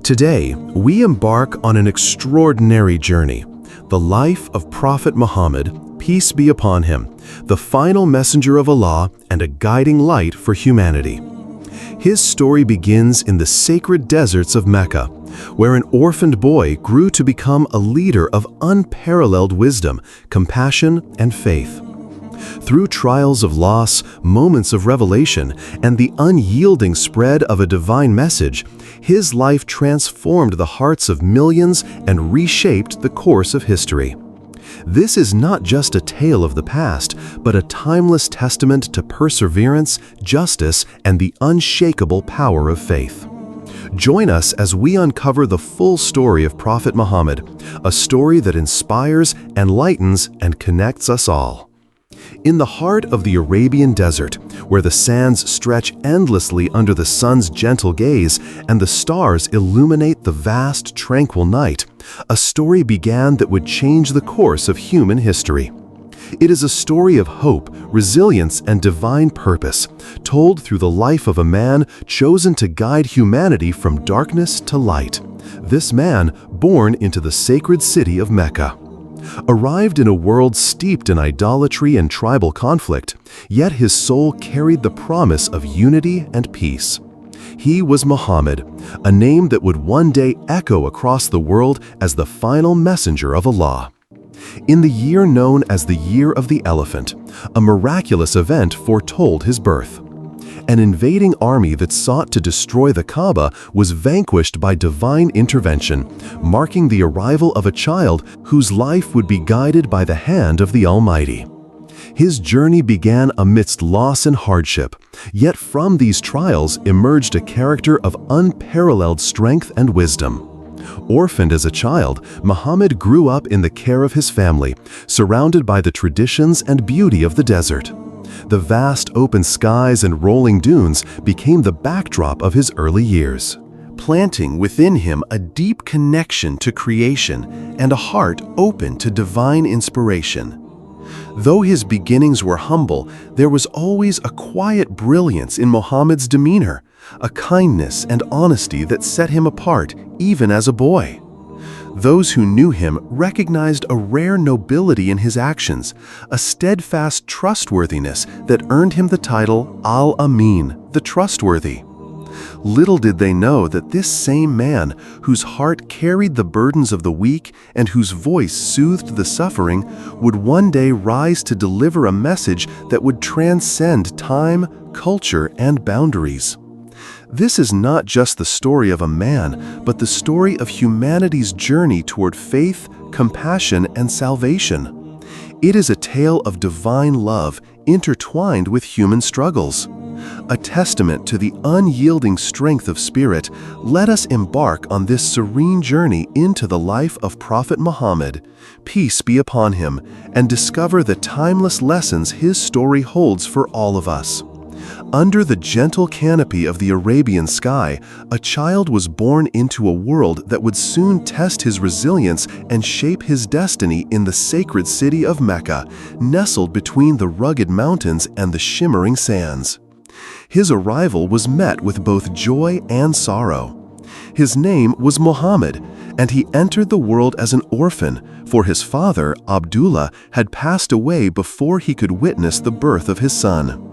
Today, we embark on an extraordinary journey, the life of Prophet Muhammad, peace be upon him, the final messenger of Allah and a guiding light for humanity. His story begins in the sacred deserts of Mecca, where an orphaned boy grew to become a leader of unparalleled wisdom, compassion, and faith. Through trials of loss, moments of revelation, and the unyielding spread of a divine message, his life transformed the hearts of millions and reshaped the course of history. This is not just a tale of the past, but a timeless testament to perseverance, justice, and the unshakable power of faith. Join us as we uncover the full story of Prophet Muhammad, a story that inspires, enlightens, and connects us all. In the heart of the Arabian desert, where the sands stretch endlessly under the sun's gentle gaze and the stars illuminate the vast, tranquil night, a story began that would change the course of human history. It is a story of hope, resilience, and divine purpose, told through the life of a man chosen to guide humanity from darkness to light. This man, born into the sacred city of Mecca. Arrived in a world steeped in idolatry and tribal conflict, yet his soul carried the promise of unity and peace. He was Muhammad, a name that would one day echo across the world as the final messenger of Allah. In the year known as the Year of the Elephant, a miraculous event foretold his birth. An invading army that sought to destroy the Kaaba was vanquished by divine intervention, marking the arrival of a child whose life would be guided by the hand of the Almighty. His journey began amidst loss and hardship, yet from these trials emerged a character of unparalleled strength and wisdom. Orphaned as a child, Muhammad grew up in the care of his family, surrounded by the traditions and beauty of the desert. The vast open skies and rolling dunes became the backdrop of his early years, planting within him a deep connection to creation and a heart open to divine inspiration. Though his beginnings were humble, there was always a quiet brilliance in Muhammad's demeanor, a kindness and honesty that set him apart even as a boy. Those who knew him recognized a rare nobility in his actions, a steadfast trustworthiness that earned him the title Al-Amin, the Trustworthy. Little did they know that this same man, whose heart carried the burdens of the weak and whose voice soothed the suffering, would one day rise to deliver a message that would transcend time, culture, and boundaries. This is not just the story of a man, but the story of humanity's journey toward faith, compassion, and salvation. It is a tale of divine love intertwined with human struggles. A testament to the unyielding strength of spirit, let us embark on this serene journey into the life of Prophet Muhammad, peace be upon him, and discover the timeless lessons his story holds for all of us. Under the gentle canopy of the Arabian sky, a child was born into a world that would soon test his resilience and shape his destiny in the sacred city of Mecca, nestled between the rugged mountains and the shimmering sands. His arrival was met with both joy and sorrow. His name was Muhammad, and he entered the world as an orphan, for his father, Abdullah, had passed away before he could witness the birth of his son.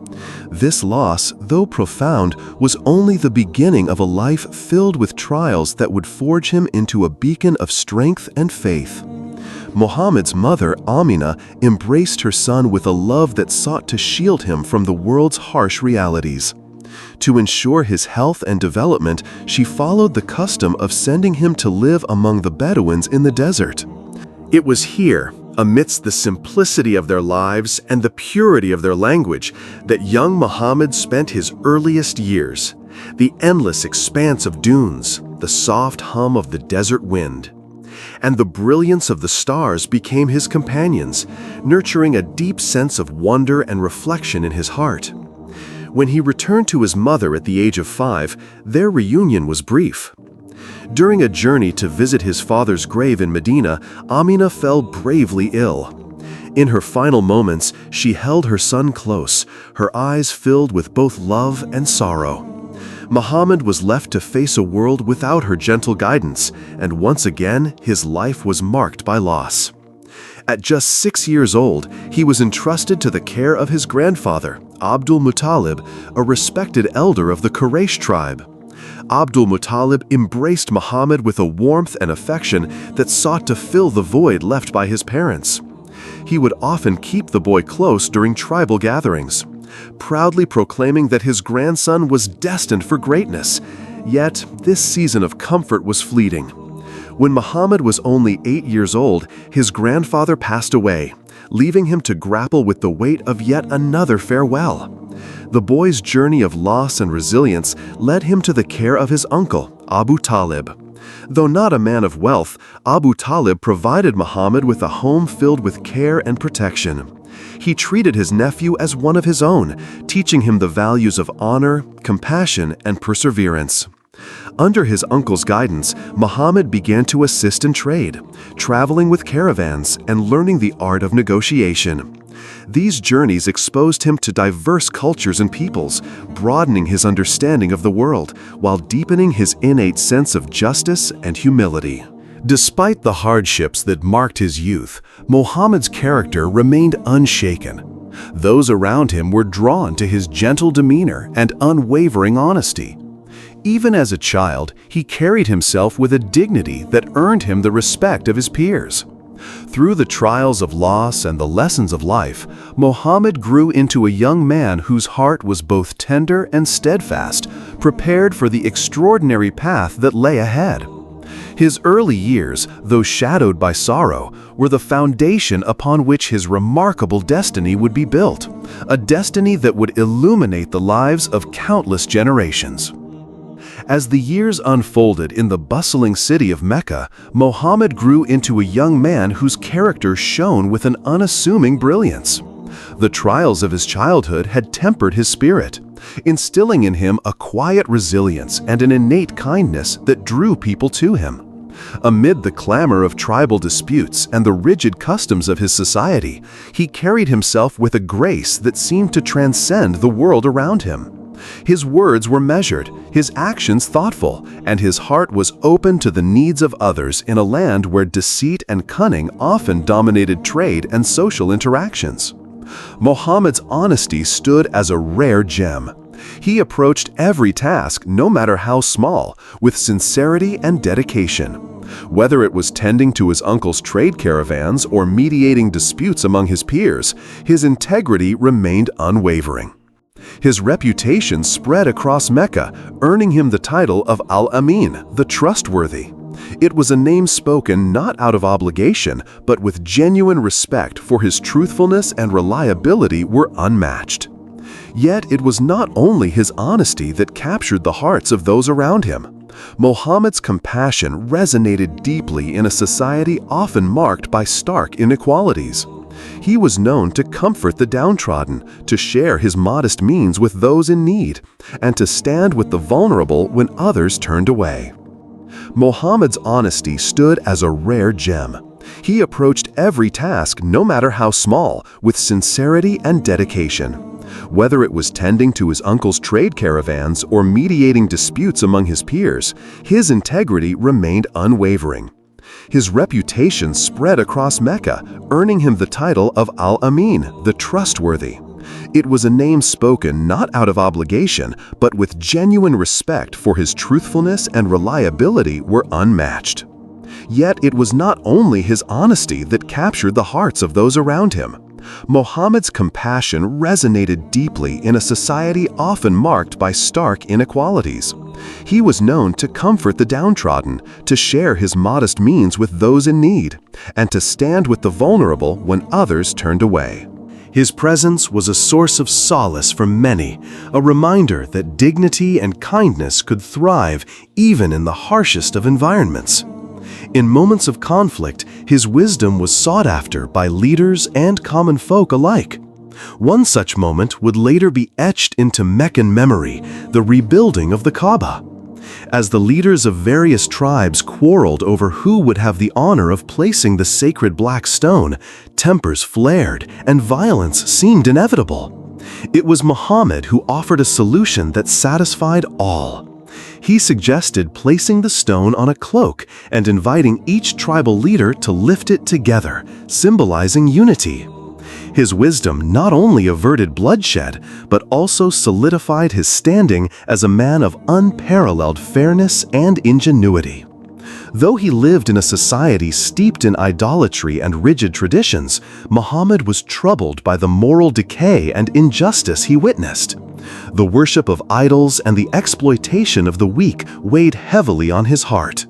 This loss, though profound, was only the beginning of a life filled with trials that would forge him into a beacon of strength and faith. Muhammad's mother, Amina, embraced her son with a love that sought to shield him from the world's harsh realities. To ensure his health and development, she followed the custom of sending him to live among the Bedouins in the desert. It was here, amidst the simplicity of their lives and the purity of their language, that young Muhammad spent his earliest years. The endless expanse of dunes, the soft hum of the desert wind, and the brilliance of the stars became his companions, nurturing a deep sense of wonder and reflection in his heart. When he returned to his mother at the age of 5, their reunion was brief. During a journey to visit his father's grave in Medina, Amina fell bravely ill. In her final moments, she held her son close, her eyes filled with both love and sorrow. Muhammad was left to face a world without her gentle guidance, and once again, his life was marked by loss. At just 6 years old, he was entrusted to the care of his grandfather, Abdul Muttalib, a respected elder of the Quraysh tribe. Abdul Muttalib embraced Muhammad with a warmth and affection that sought to fill the void left by his parents. He would often keep the boy close during tribal gatherings, proudly proclaiming that his grandson was destined for greatness. Yet, this season of comfort was fleeting. When Muhammad was only 8 years old, his grandfather passed away, leaving him to grapple with the weight of yet another farewell. The boy's journey of loss and resilience led him to the care of his uncle, Abu Talib. Though not a man of wealth, Abu Talib provided Muhammad with a home filled with care and protection. He treated his nephew as one of his own, teaching him the values of honor, compassion, and perseverance. Under his uncle's guidance, Muhammad began to assist in trade, traveling with caravans and learning the art of negotiation. These journeys exposed him to diverse cultures and peoples, broadening his understanding of the world while deepening his innate sense of justice and humility. Despite the hardships that marked his youth, Muhammad's character remained unshaken. Those around him were drawn to his gentle demeanor and unwavering honesty. Even as a child, he carried himself with a dignity that earned him the respect of his peers. Through the trials of loss and the lessons of life, Muhammad grew into a young man whose heart was both tender and steadfast, prepared for the extraordinary path that lay ahead. His early years, though shadowed by sorrow, were the foundation upon which his remarkable destiny would be built, a destiny that would illuminate the lives of countless generations. As the years unfolded in the bustling city of Mecca, Muhammad grew into a young man whose character shone with an unassuming brilliance. The trials of his childhood had tempered his spirit, instilling in him a quiet resilience and an innate kindness that drew people to him. Amid the clamor of tribal disputes and the rigid customs of his society, he carried himself with a grace that seemed to transcend the world around him. His words were measured, his actions thoughtful, and his heart was open to the needs of others in a land where deceit and cunning often dominated trade and social interactions. Muhammad's honesty stood as a rare gem. He approached every task, no matter how small, with sincerity and dedication. Whether it was tending to his uncle's trade caravans or mediating disputes among his peers, his integrity remained unwavering. His reputation spread across Mecca, earning him the title of Al-Amin, the trustworthy. It was a name spoken not out of obligation, but with genuine respect, for his truthfulness and reliability were unmatched. Yet it was not only his honesty that captured the hearts of those around him. Muhammad's compassion resonated deeply in a society often marked by stark inequalities. He was known to comfort the downtrodden, to share his modest means with those in need, and to stand with the vulnerable when others turned away. Muhammad's honesty stood as a rare gem. He approached every task, no matter how small, with sincerity and dedication. Whether it was tending to his uncle's trade caravans or mediating disputes among his peers, his integrity remained unwavering. His reputation spread across Mecca, earning him the title of Al-Amin, the trustworthy. It was a name spoken not out of obligation, but with genuine respect, for his truthfulness and reliability were unmatched. Yet it was not only his honesty that captured the hearts of those around him. Muhammad's compassion resonated deeply in a society often marked by stark inequalities. He was known to comfort the downtrodden, to share his modest means with those in need, and to stand with the vulnerable when others turned away. His presence was a source of solace for many, a reminder that dignity and kindness could thrive even in the harshest of environments. In moments of conflict, his wisdom was sought after by leaders and common folk alike. One such moment would later be etched into Meccan memory, the rebuilding of the Kaaba. As the leaders of various tribes quarreled over who would have the honor of placing the sacred black stone, tempers flared and violence seemed inevitable. It was Muhammad who offered a solution that satisfied all. He suggested placing the stone on a cloak and inviting each tribal leader to lift it together, symbolizing unity. His wisdom not only averted bloodshed, but also solidified his standing as a man of unparalleled fairness and ingenuity. Though he lived in a society steeped in idolatry and rigid traditions, Muhammad was troubled by the moral decay and injustice he witnessed. The worship of idols and the exploitation of the weak weighed heavily on his heart.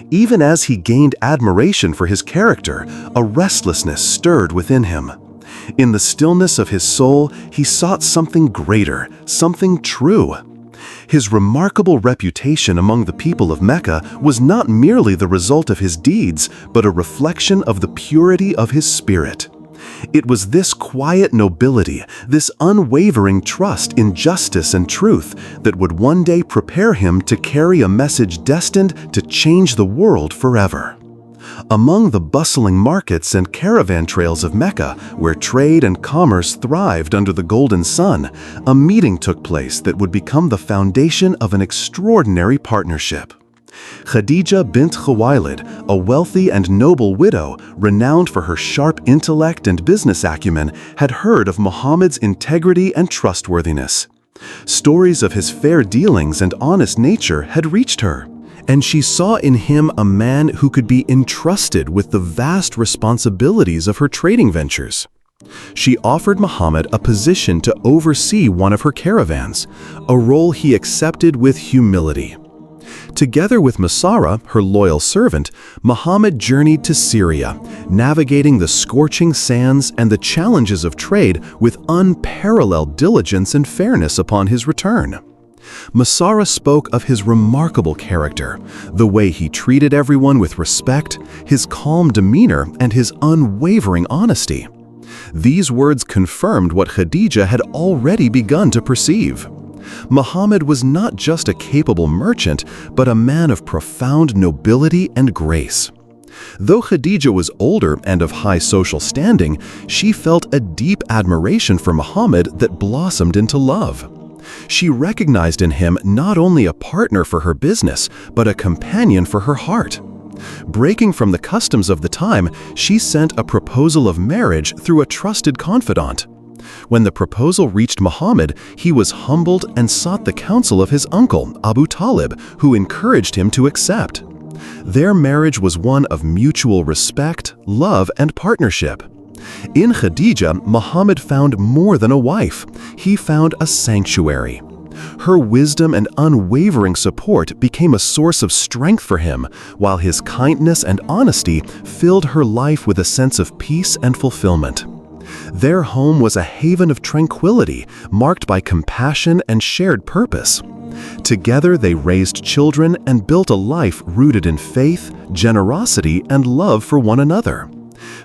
Even as he gained admiration for his character, a restlessness stirred within him. In the stillness of his soul, he sought something greater, something true. His remarkable reputation among the people of Mecca was not merely the result of his deeds, but a reflection of the purity of his spirit. It was this quiet nobility, this unwavering trust in justice and truth, that would one day prepare him to carry a message destined to change the world forever. Among the bustling markets and caravan trails of Mecca, where trade and commerce thrived under the golden sun, a meeting took place that would become the foundation of an extraordinary partnership. Khadija bint Khuwailid, a wealthy and noble widow, renowned for her sharp intellect and business acumen, had heard of Muhammad's integrity and trustworthiness. Stories of his fair dealings and honest nature had reached her, and she saw in him a man who could be entrusted with the vast responsibilities of her trading ventures. She offered Muhammad a position to oversee one of her caravans, a role he accepted with humility. Together with Masara, her loyal servant, Muhammad journeyed to Syria, navigating the scorching sands and the challenges of trade with unparalleled diligence and fairness upon his return. Masara spoke of his remarkable character, the way he treated everyone with respect, his calm demeanor, and his unwavering honesty. These words confirmed what Khadija had already begun to perceive. Muhammad was not just a capable merchant, but a man of profound nobility and grace. Though Khadija was older and of high social standing, she felt a deep admiration for Muhammad that blossomed into love. She recognized in him not only a partner for her business, but a companion for her heart. Breaking from the customs of the time, she sent a proposal of marriage through a trusted confidant. When the proposal reached Muhammad, he was humbled and sought the counsel of his uncle, Abu Talib, who encouraged him to accept. Their marriage was one of mutual respect, love, and partnership. In Khadija, Muhammad found more than a wife. He found a sanctuary. Her wisdom and unwavering support became a source of strength for him, while his kindness and honesty filled her life with a sense of peace and fulfillment. Their home was a haven of tranquility, marked by compassion and shared purpose. Together they raised children and built a life rooted in faith, generosity, and love for one another.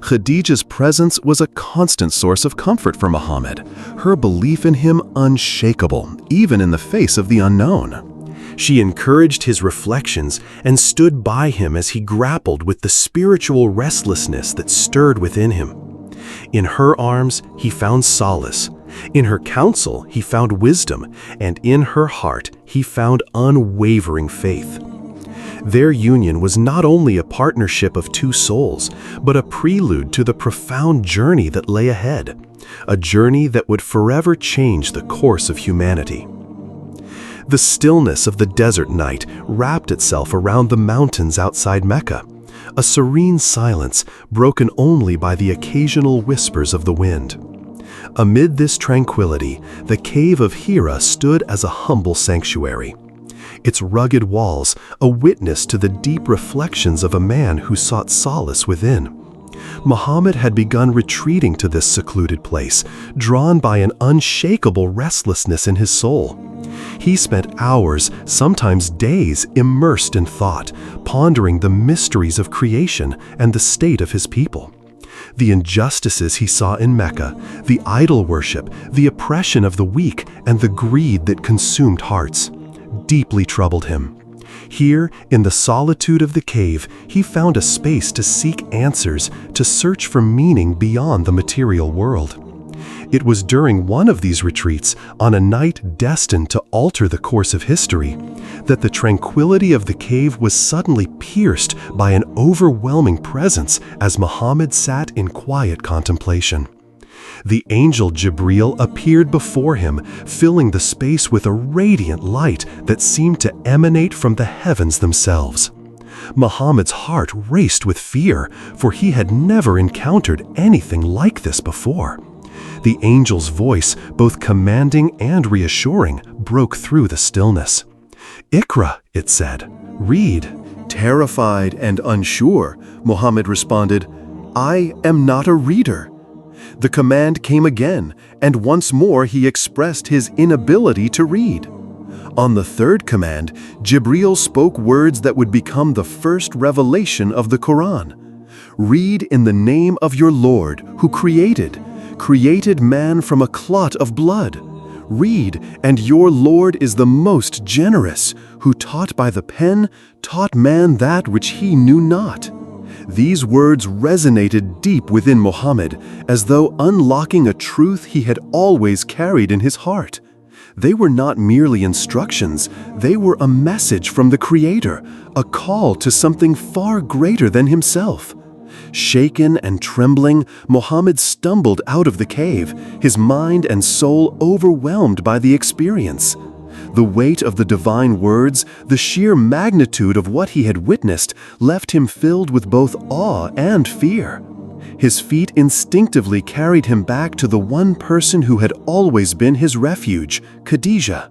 Khadija's presence was a constant source of comfort for Muhammad, her belief in him unshakable, even in the face of the unknown. She encouraged his reflections and stood by him as he grappled with the spiritual restlessness that stirred within him. In her arms, he found solace. In her counsel, he found wisdom, and in her heart, he found unwavering faith. Their union was not only a partnership of two souls, but a prelude to the profound journey that lay ahead, a journey that would forever change the course of humanity. The stillness of the desert night wrapped itself around the mountains outside Mecca, a serene silence broken only by the occasional whispers of the wind. Amid this tranquility, the cave of Hira stood as a humble sanctuary. Its rugged walls, a witness to the deep reflections of a man who sought solace within. Muhammad had begun retreating to this secluded place, drawn by an unshakable restlessness in his soul. He spent hours, sometimes days, immersed in thought, pondering the mysteries of creation and the state of his people. The injustices he saw in Mecca, the idol worship, the oppression of the weak, and the greed that consumed hearts, deeply troubled him. Here, in the solitude of the cave, he found a space to seek answers, to search for meaning beyond the material world. It was during one of these retreats, on a night destined to alter the course of history, that the tranquility of the cave was suddenly pierced by an overwhelming presence as Muhammad sat in quiet contemplation. The angel Jibreel appeared before him, filling the space with a radiant light that seemed to emanate from the heavens themselves. Muhammad's heart raced with fear, for he had never encountered anything like this before. The angel's voice, both commanding and reassuring, broke through the stillness. "Iqra," it said, "read." Terrified and unsure, Muhammad responded, "I am not a reader." The command came again, and once more he expressed his inability to read. On the third command, Jibreel spoke words that would become the first revelation of the Quran. "Read in the name of your Lord, who created man from a clot of blood. Read, and your Lord is the most generous, who taught by the pen, taught man that which he knew not." These words resonated deep within Muhammad, as though unlocking a truth he had always carried in his heart. They were not merely instructions, they were a message from the Creator, a call to something far greater than himself. Shaken and trembling, Muhammad stumbled out of the cave, his mind and soul overwhelmed by the experience. The weight of the divine words, the sheer magnitude of what he had witnessed, left him filled with both awe and fear. His feet instinctively carried him back to the one person who had always been his refuge, Khadijah.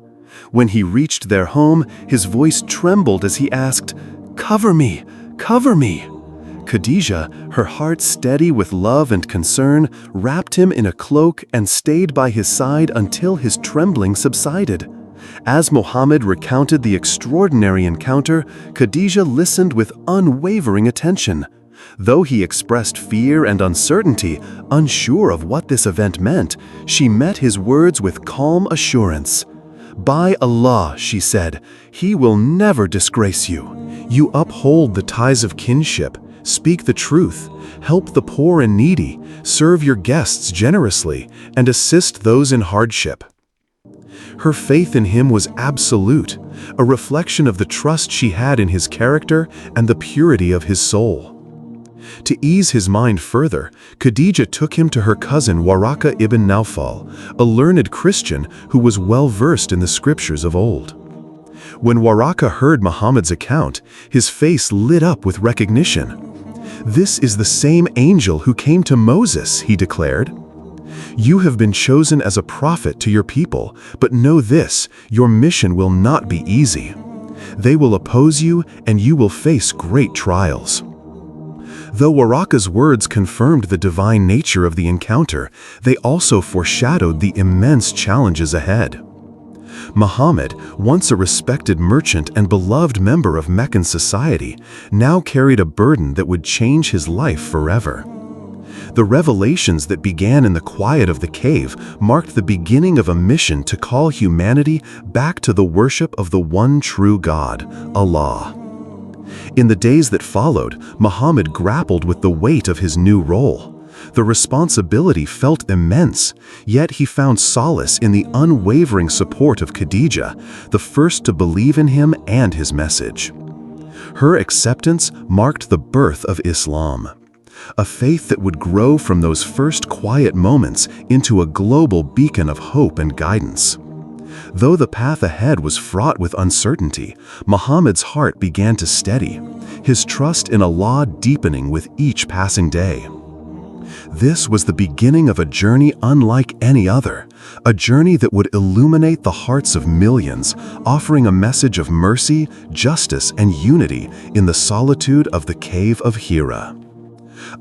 When he reached their home, his voice trembled as he asked, "Cover me, cover me." Khadijah, her heart steady with love and concern, wrapped him in a cloak and stayed by his side until his trembling subsided. As Muhammad recounted the extraordinary encounter, Khadijah listened with unwavering attention. Though he expressed fear and uncertainty, unsure of what this event meant, she met his words with calm assurance. "By Allah," she said, "He will never disgrace you. You uphold the ties of kinship, speak the truth, help the poor and needy, serve your guests generously, and assist those in hardship." Her faith in him was absolute, a reflection of the trust she had in his character and the purity of his soul. To ease his mind further, Khadijah took him to her cousin Waraka ibn Nawfal, a learned Christian who was well versed in the scriptures of old. When Waraka heard Muhammad's account, his face lit up with recognition. "This is the same angel who came to Moses," he declared. "You have been chosen as a prophet to your people, but know this, your mission will not be easy. They will oppose you, and you will face great trials." Though Waraka's words confirmed the divine nature of the encounter, they also foreshadowed the immense challenges ahead. Muhammad, once a respected merchant and beloved member of Meccan society, now carried a burden that would change his life forever. The revelations that began in the quiet of the cave marked the beginning of a mission to call humanity back to the worship of the one true God, Allah. In the days that followed, Muhammad grappled with the weight of his new role. The responsibility felt immense, yet he found solace in the unwavering support of Khadijah, the first to believe in him and his message. Her acceptance marked the birth of Islam, a faith that would grow from those first quiet moments into a global beacon of hope and guidance. Though the path ahead was fraught with uncertainty, Muhammad's heart began to steady, his trust in Allah deepening with each passing day. This was the beginning of a journey unlike any other, a journey that would illuminate the hearts of millions, offering a message of mercy, justice, and unity in the solitude of the cave of Hira.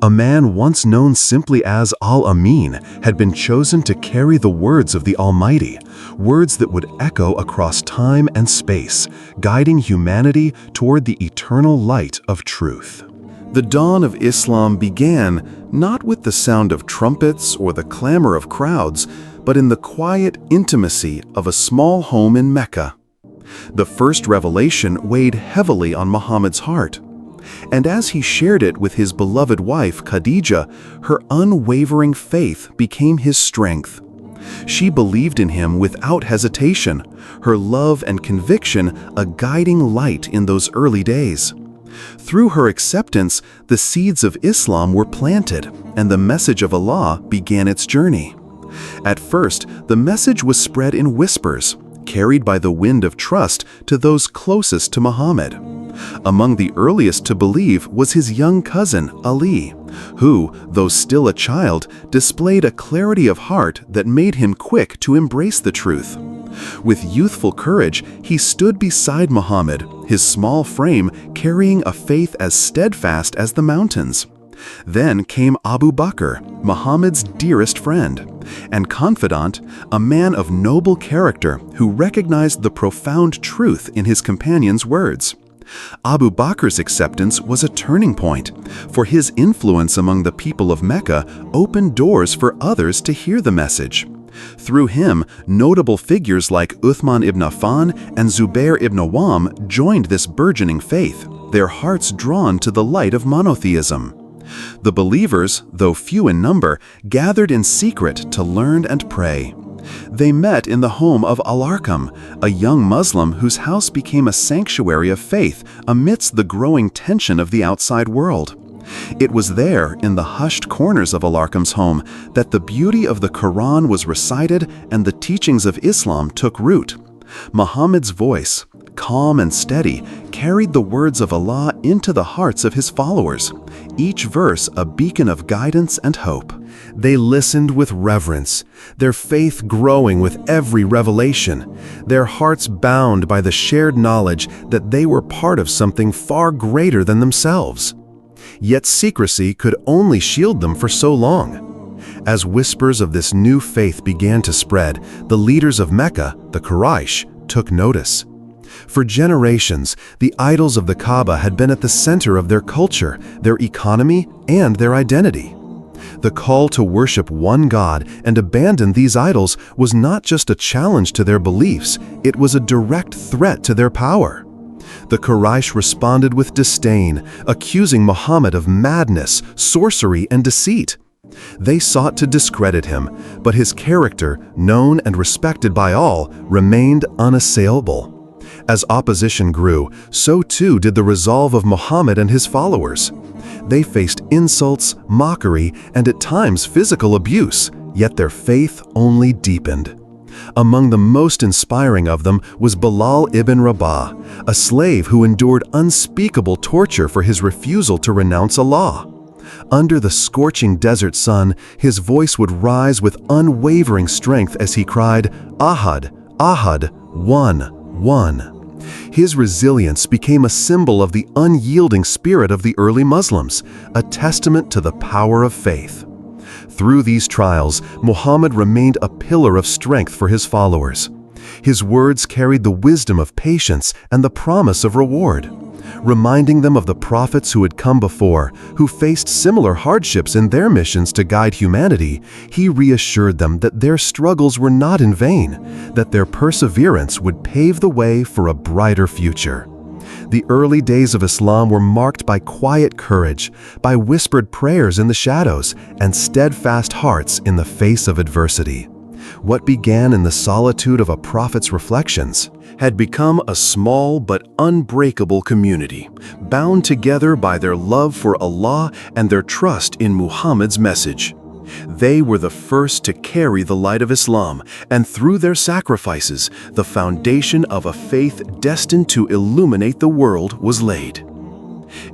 A man once known simply as Al-Amin had been chosen to carry the words of the Almighty, words that would echo across time and space, guiding humanity toward the eternal light of truth. The dawn of Islam began not with the sound of trumpets or the clamor of crowds, but in the quiet intimacy of a small home in Mecca. The first revelation weighed heavily on Muhammad's heart. And as he shared it with his beloved wife, Khadijah, her unwavering faith became his strength. She believed in him without hesitation, her love and conviction a guiding light in those early days. Through her acceptance, the seeds of Islam were planted, and the message of Allah began its journey. At first, the message was spread in whispers, carried by the wind of trust to those closest to Muhammad. Among the earliest to believe was his young cousin, Ali, who, though still a child, displayed a clarity of heart that made him quick to embrace the truth. With youthful courage, he stood beside Muhammad, his small frame carrying a faith as steadfast as the mountains. Then came Abu Bakr, Muhammad's dearest friend, and confidant, a man of noble character who recognized the profound truth in his companion's words. Abu Bakr's acceptance was a turning point, for his influence among the people of Mecca opened doors for others to hear the message. Through him, notable figures like Uthman ibn Affan and Zubair ibn Awam joined this burgeoning faith, their hearts drawn to the light of monotheism. The believers, though few in number, gathered in secret to learn and pray. They met in the home of Al-Arqam, a young Muslim whose house became a sanctuary of faith amidst the growing tension of the outside world. It was there, in the hushed corners of Al-Arqam's home, that the beauty of the Quran was recited and the teachings of Islam took root. Muhammad's voice, calm and steady, carried the words of Allah into the hearts of his followers, each verse a beacon of guidance and hope. They listened with reverence, their faith growing with every revelation, their hearts bound by the shared knowledge that they were part of something far greater than themselves. Yet secrecy could only shield them for so long. As whispers of this new faith began to spread, the leaders of Mecca, the Quraysh, took notice. For generations, the idols of the Kaaba had been at the center of their culture, their economy, and their identity. The call to worship one God and abandon these idols was not just a challenge to their beliefs, it was a direct threat to their power. The Quraysh responded with disdain, accusing Muhammad of madness, sorcery, and deceit. They sought to discredit him, but his character, known and respected by all, remained unassailable. As opposition grew, so too did the resolve of Muhammad and his followers. They faced insults, mockery, and at times physical abuse, yet their faith only deepened. Among the most inspiring of them was Bilal ibn Rabah, a slave who endured unspeakable torture for his refusal to renounce Allah. Under the scorching desert sun, his voice would rise with unwavering strength as he cried, "Ahad, Ahad, one, one." His resilience became a symbol of the unyielding spirit of the early Muslims, a testament to the power of faith. Through these trials, Muhammad remained a pillar of strength for his followers. His words carried the wisdom of patience and the promise of reward. Reminding them of the prophets who had come before, who faced similar hardships in their missions to guide humanity, he reassured them that their struggles were not in vain, that their perseverance would pave the way for a brighter future. The early days of Islam were marked by quiet courage, by whispered prayers in the shadows, and steadfast hearts in the face of adversity. What began in the solitude of a prophet's reflections had become a small but unbreakable community, bound together by their love for Allah and their trust in Muhammad's message. They were the first to carry the light of Islam, and through their sacrifices, the foundation of a faith destined to illuminate the world was laid.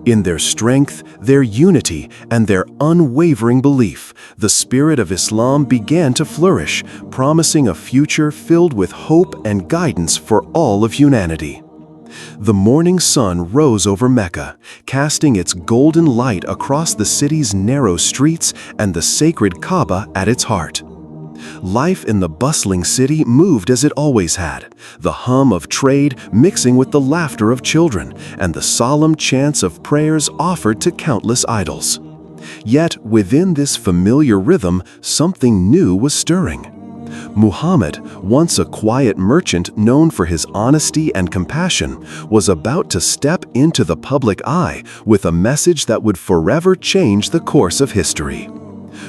In their strength, their unity, and their unwavering belief, the spirit of Islam began to flourish, promising a future filled with hope and guidance for all of humanity. The morning sun rose over Mecca, casting its golden light across the city's narrow streets and the sacred Kaaba at its heart. Life in the bustling city moved as it always had, the hum of trade mixing with the laughter of children and the solemn chants of prayers offered to countless idols. Yet within this familiar rhythm, something new was stirring. Muhammad, once a quiet merchant known for his honesty and compassion, was about to step into the public eye with a message that would forever change the course of history.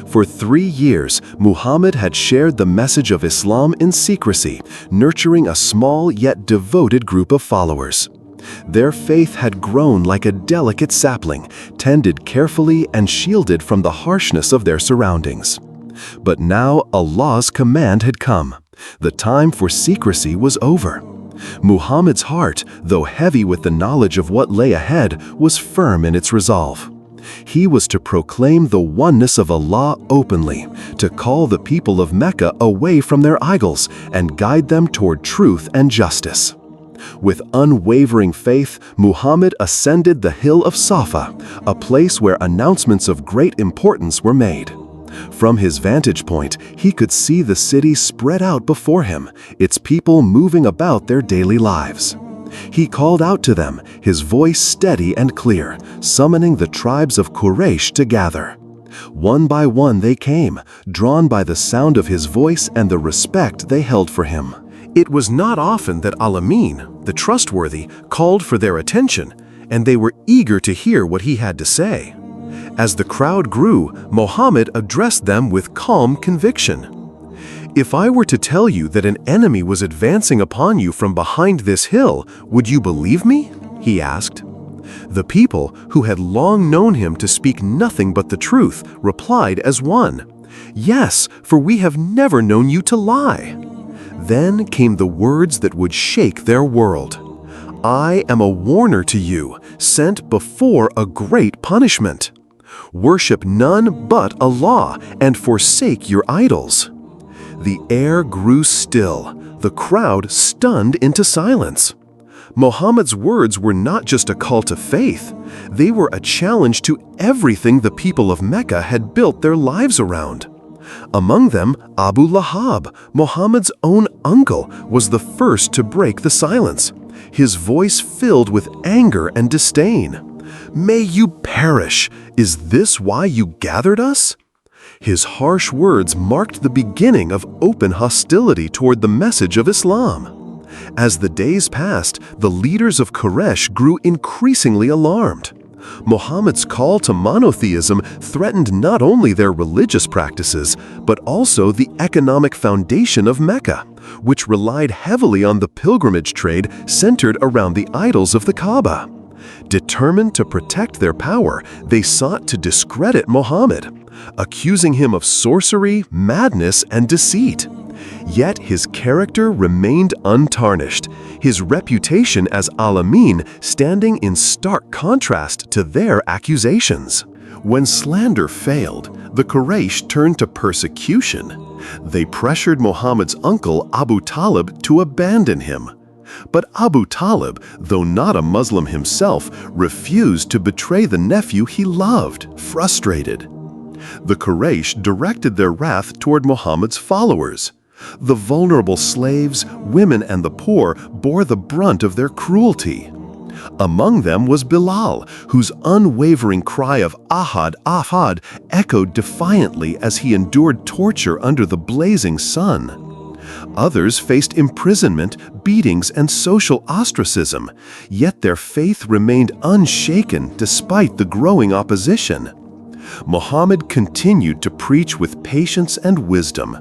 For 3 years, Muhammad had shared the message of Islam in secrecy, nurturing a small yet devoted group of followers. Their faith had grown like a delicate sapling, tended carefully and shielded from the harshness of their surroundings. But now Allah's command had come. The time for secrecy was over. Muhammad's heart, though heavy with the knowledge of what lay ahead, was firm in its resolve. He was to proclaim the oneness of Allah openly, to call the people of Mecca away from their idols and guide them toward truth and justice. With unwavering faith, Muhammad ascended the hill of Safa, a place where announcements of great importance were made. From his vantage point, he could see the city spread out before him, its people moving about their daily lives. He called out to them, his voice steady and clear, summoning the tribes of Quraysh to gather. One by one they came, drawn by the sound of his voice and the respect they held for him. It was not often that Al-Amin, the trustworthy, called for their attention, and they were eager to hear what he had to say. As the crowd grew, Muhammad addressed them with calm conviction. "If I were to tell you that an enemy was advancing upon you from behind this hill, would you believe me?" he asked. The people, who had long known him to speak nothing but the truth, replied as one, "Yes, for we have never known you to lie." Then came the words that would shake their world. "I am a warner to you, sent before a great punishment. Worship none but Allah and forsake your idols." The air grew still, the crowd stunned into silence. Muhammad's words were not just a call to faith, they were a challenge to everything the people of Mecca had built their lives around. Among them, Abu Lahab, Muhammad's own uncle, was the first to break the silence, his voice filled with anger and disdain. "May you perish! Is this why you gathered us?" His harsh words marked the beginning of open hostility toward the message of Islam. As the days passed, the leaders of Quraysh grew increasingly alarmed. Muhammad's call to monotheism threatened not only their religious practices, but also the economic foundation of Mecca, which relied heavily on the pilgrimage trade centered around the idols of the Kaaba. Determined to protect their power, they sought to discredit Muhammad, accusing him of sorcery, madness, and deceit. Yet his character remained untarnished, his reputation as Al-Amin standing in stark contrast to their accusations. When slander failed, the Quraysh turned to persecution. They pressured Muhammad's uncle Abu Talib to abandon him. But Abu Talib, though not a Muslim himself, refused to betray the nephew he loved, frustrated. The Quraysh directed their wrath toward Muhammad's followers. The vulnerable slaves, women, and the poor bore the brunt of their cruelty. Among them was Bilal, whose unwavering cry of "Ahad, Ahad" echoed defiantly as he endured torture under the blazing sun. Others faced imprisonment, beatings, and social ostracism, yet their faith remained unshaken despite the growing opposition. Muhammad continued to preach with patience and wisdom.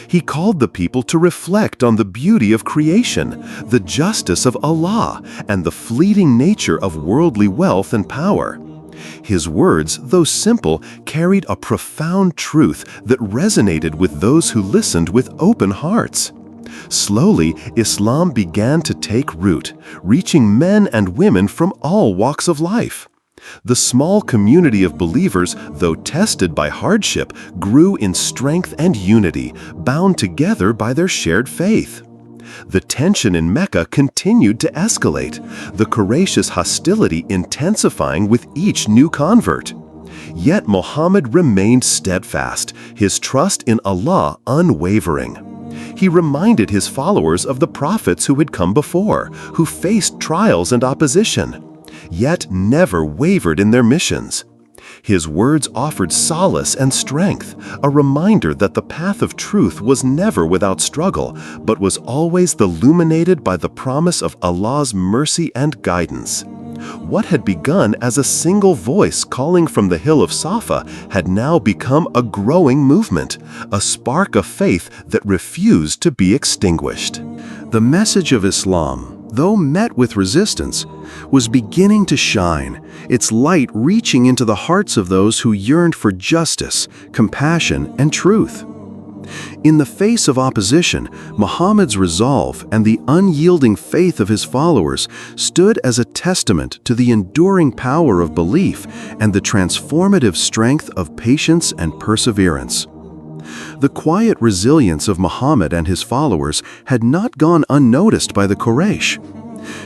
He called the people to reflect on the beauty of creation, the justice of Allah, and the fleeting nature of worldly wealth and power. His words, though simple, carried a profound truth that resonated with those who listened with open hearts. Slowly, Islam began to take root, reaching men and women from all walks of life. The small community of believers, though tested by hardship, grew in strength and unity, bound together by their shared faith. The tension in Mecca continued to escalate, the Quraysh's hostility intensifying with each new convert. Yet Muhammad remained steadfast, his trust in Allah unwavering. He reminded his followers of the prophets who had come before, who faced trials and opposition, yet never wavered in their missions. His words offered solace and strength, a reminder that the path of truth was never without struggle, but was always illuminated by the promise of Allah's mercy and guidance. What had begun as a single voice calling from the hill of Safa had now become a growing movement, a spark of faith that refused to be extinguished. The message of Islam, though met with resistance, was beginning to shine, its light reaching into the hearts of those who yearned for justice, compassion, and truth. In the face of opposition, Muhammad's resolve and the unyielding faith of his followers stood as a testament to the enduring power of belief and the transformative strength of patience and perseverance. The quiet resilience of Muhammad and his followers had not gone unnoticed by the Quraysh.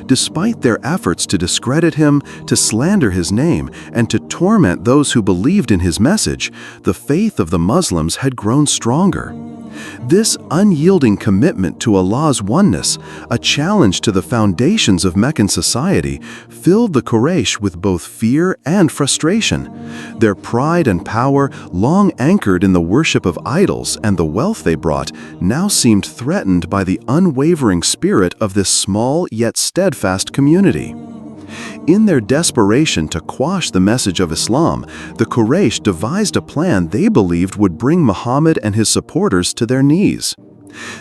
Despite their efforts to discredit him, to slander his name, and to torment those who believed in his message, the faith of the Muslims had grown stronger. This unyielding commitment to Allah's oneness, a challenge to the foundations of Meccan society, filled the Quraysh with both fear and frustration. Their pride and power, long anchored in the worship of idols and the wealth they brought, now seemed threatened by the unwavering spirit of this small yet steadfast community. In their desperation to quash the message of Islam, the Quraysh devised a plan they believed would bring Muhammad and his supporters to their knees.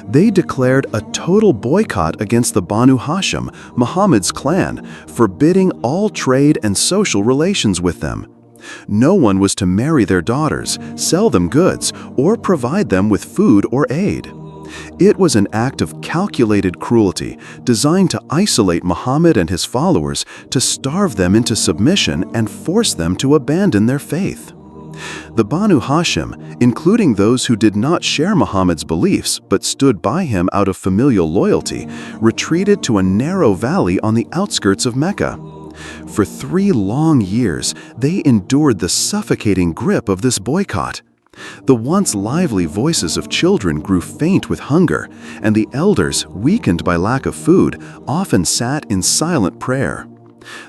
They declared a total boycott against the Banu Hashim, Muhammad's clan, forbidding all trade and social relations with them. No one was to marry their daughters, sell them goods, or provide them with food or aid. It was an act of calculated cruelty designed to isolate Muhammad and his followers, to starve them into submission and force them to abandon their faith. The Banu Hashim, including those who did not share Muhammad's beliefs but stood by him out of familial loyalty, retreated to a narrow valley on the outskirts of Mecca. For 3 long years, they endured the suffocating grip of this boycott. The once lively voices of children grew faint with hunger, and the elders, weakened by lack of food, often sat in silent prayer.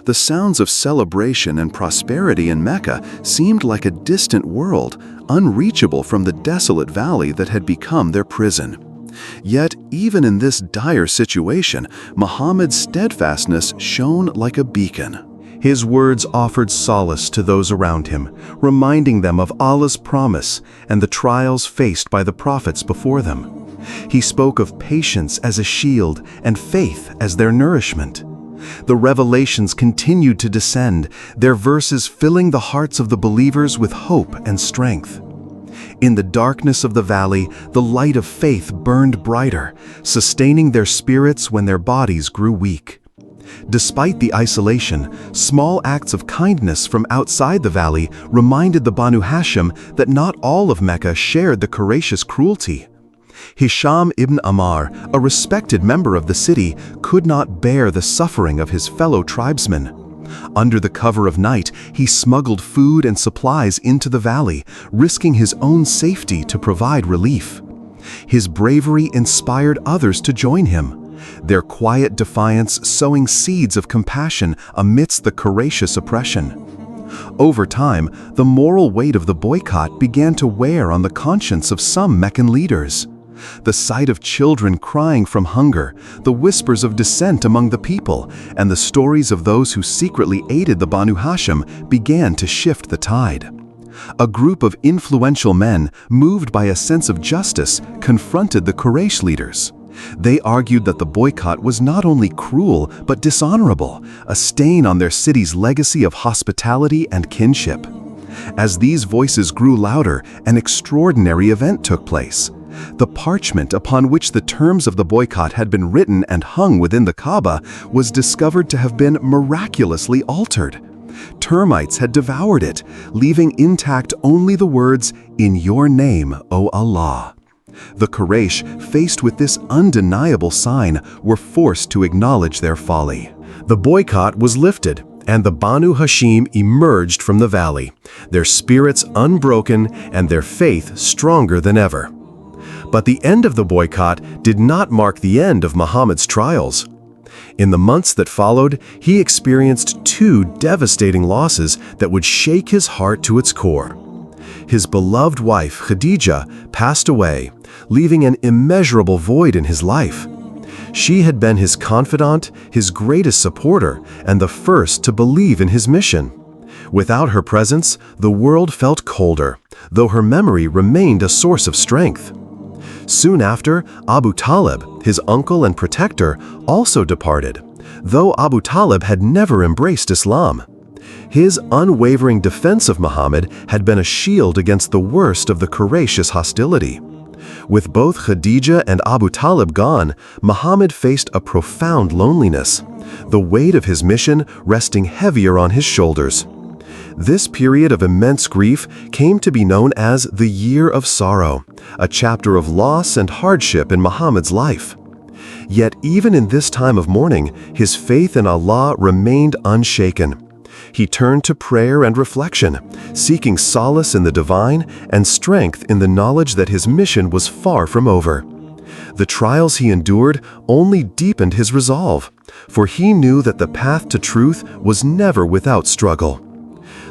The sounds of celebration and prosperity in Mecca seemed like a distant world, unreachable from the desolate valley that had become their prison. Yet, even in this dire situation, Muhammad's steadfastness shone like a beacon. His words offered solace to those around him, reminding them of Allah's promise and the trials faced by the prophets before them. He spoke of patience as a shield and faith as their nourishment. The revelations continued to descend, their verses filling the hearts of the believers with hope and strength. In the darkness of the valley, the light of faith burned brighter, sustaining their spirits when their bodies grew weak. Despite the isolation, small acts of kindness from outside the valley reminded the Banu Hashim that not all of Mecca shared the Quraysh's cruelty. Hisham ibn Ammar, a respected member of the city, could not bear the suffering of his fellow tribesmen. Under the cover of night, he smuggled food and supplies into the valley, risking his own safety to provide relief. His bravery inspired others to join him, their quiet defiance sowing seeds of compassion amidst the Quraysh oppression. Over time, the moral weight of the boycott began to wear on the conscience of some Meccan leaders. The sight of children crying from hunger, the whispers of dissent among the people, and the stories of those who secretly aided the Banu Hashim began to shift the tide. A group of influential men, moved by a sense of justice, confronted the Quraysh leaders. They argued that the boycott was not only cruel but dishonorable, a stain on their city's legacy of hospitality and kinship. As these voices grew louder, an extraordinary event took place. The parchment upon which the terms of the boycott had been written and hung within the Kaaba was discovered to have been miraculously altered. Termites had devoured it, leaving intact only the words, "In your name, O Allah." The Quraysh, faced with this undeniable sign, were forced to acknowledge their folly. The boycott was lifted, and the Banu Hashim emerged from the valley, their spirits unbroken and their faith stronger than ever. But the end of the boycott did not mark the end of Muhammad's trials. In the months that followed, he experienced two devastating losses that would shake his heart to its core. His beloved wife, Khadija, passed away, leaving an immeasurable void in his life. She had been his confidant, his greatest supporter, and the first to believe in his mission. Without her presence, the world felt colder, though her memory remained a source of strength. Soon after, Abu Talib, his uncle and protector, also departed, though Abu Talib had never embraced Islam. His unwavering defense of Muhammad had been a shield against the worst of the Quraysh's hostility. With both Khadija and Abu Talib gone, Muhammad faced a profound loneliness, the weight of his mission resting heavier on his shoulders. This period of immense grief came to be known as the Year of Sorrow, a chapter of loss and hardship in Muhammad's life. Yet even in this time of mourning, his faith in Allah remained unshaken. He turned to prayer and reflection, seeking solace in the divine and strength in the knowledge that his mission was far from over. The trials he endured only deepened his resolve, for he knew that the path to truth was never without struggle.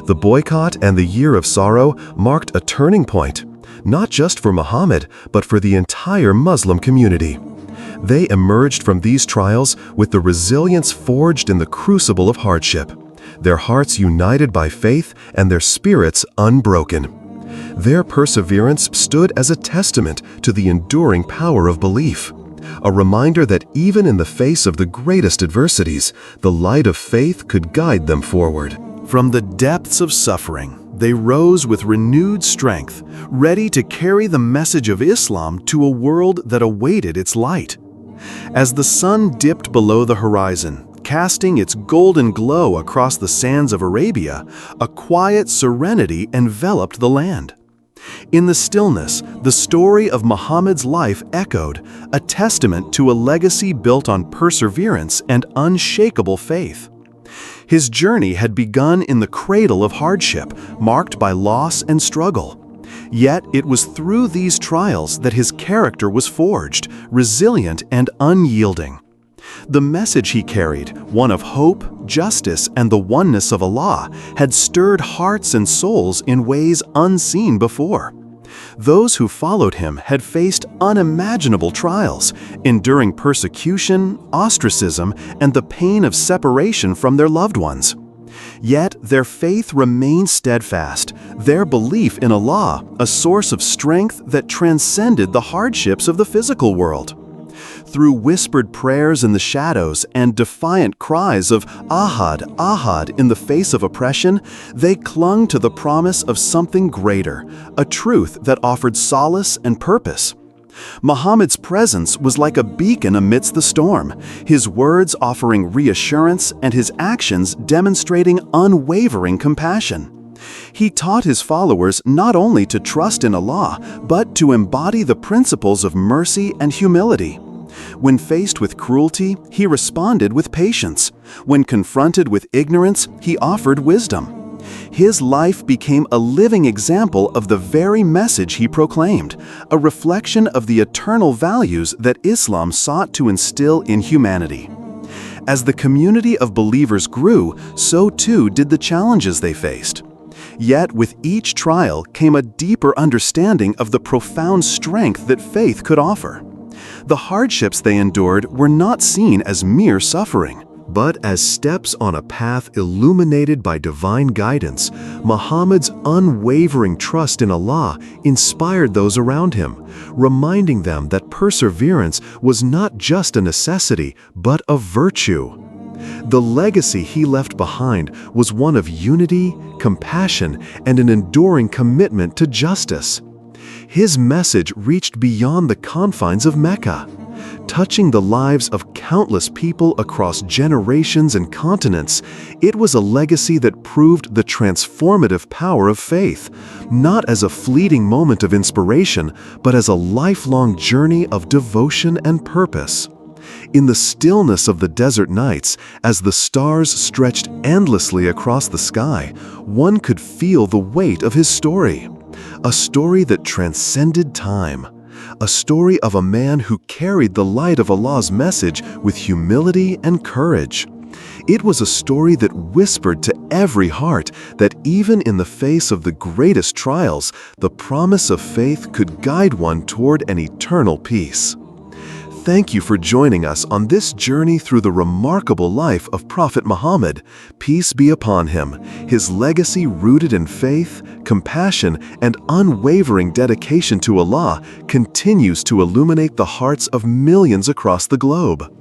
The boycott and the Year of Sorrow marked a turning point, not just for Muhammad, but for the entire Muslim community. They emerged from these trials with the resilience forged in the crucible of hardship, their hearts united by faith and their spirits unbroken. Their perseverance stood as a testament to the enduring power of belief, a reminder that even in the face of the greatest adversities, the light of faith could guide them forward. From the depths of suffering, they rose with renewed strength, ready to carry the message of Islam to a world that awaited its light. As the sun dipped below the horizon, casting its golden glow across the sands of Arabia, a quiet serenity enveloped the land. In the stillness, the story of Muhammad's life echoed, a testament to a legacy built on perseverance and unshakable faith. His journey had begun in the cradle of hardship, marked by loss and struggle. Yet it was through these trials that his character was forged, resilient and unyielding. The message he carried, one of hope, justice, and the oneness of Allah, had stirred hearts and souls in ways unseen before. Those who followed him had faced unimaginable trials, enduring persecution, ostracism, and the pain of separation from their loved ones. Yet their faith remained steadfast, their belief in Allah a source of strength that transcended the hardships of the physical world. Through whispered prayers in the shadows and defiant cries of Ahad, Ahad in the face of oppression, they clung to the promise of something greater, a truth that offered solace and purpose. Muhammad's presence was like a beacon amidst the storm, his words offering reassurance and his actions demonstrating unwavering compassion. He taught his followers not only to trust in Allah, but to embody the principles of mercy and humility. When faced with cruelty, he responded with patience. When confronted with ignorance, he offered wisdom. His life became a living example of the very message he proclaimed, a reflection of the eternal values that Islam sought to instill in humanity. As the community of believers grew, so too did the challenges they faced. Yet with each trial came a deeper understanding of the profound strength that faith could offer. The hardships they endured were not seen as mere suffering, but as steps on a path illuminated by divine guidance. Muhammad's unwavering trust in Allah inspired those around him, reminding them that perseverance was not just a necessity, but a virtue. The legacy he left behind was one of unity, compassion, and an enduring commitment to justice. His message reached beyond the confines of Mecca, touching the lives of countless people across generations and continents. It was a legacy that proved the transformative power of faith, not as a fleeting moment of inspiration, but as a lifelong journey of devotion and purpose. In the stillness of the desert nights, as the stars stretched endlessly across the sky, one could feel the weight of his story. A story that transcended time, a story of a man who carried the light of Allah's message with humility and courage. It was a story that whispered to every heart that even in the face of the greatest trials, the promise of faith could guide one toward an eternal peace. Thank you for joining us on this journey through the remarkable life of Prophet Muhammad, peace be upon him. His legacy rooted in faith, compassion, and unwavering dedication to Allah continues to illuminate the hearts of millions across the globe.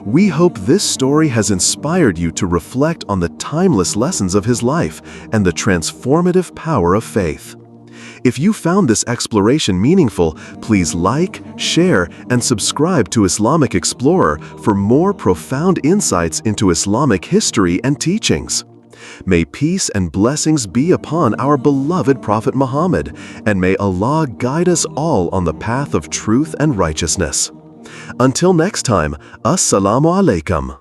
We hope this story has inspired you to reflect on the timeless lessons of his life and the transformative power of faith. If you found this exploration meaningful, please like, share, and subscribe to Islamic Explorer for more profound insights into Islamic history and teachings. May peace and blessings be upon our beloved Prophet Muhammad, and may Allah guide us all on the path of truth and righteousness. Until next time, Assalamu alaikum.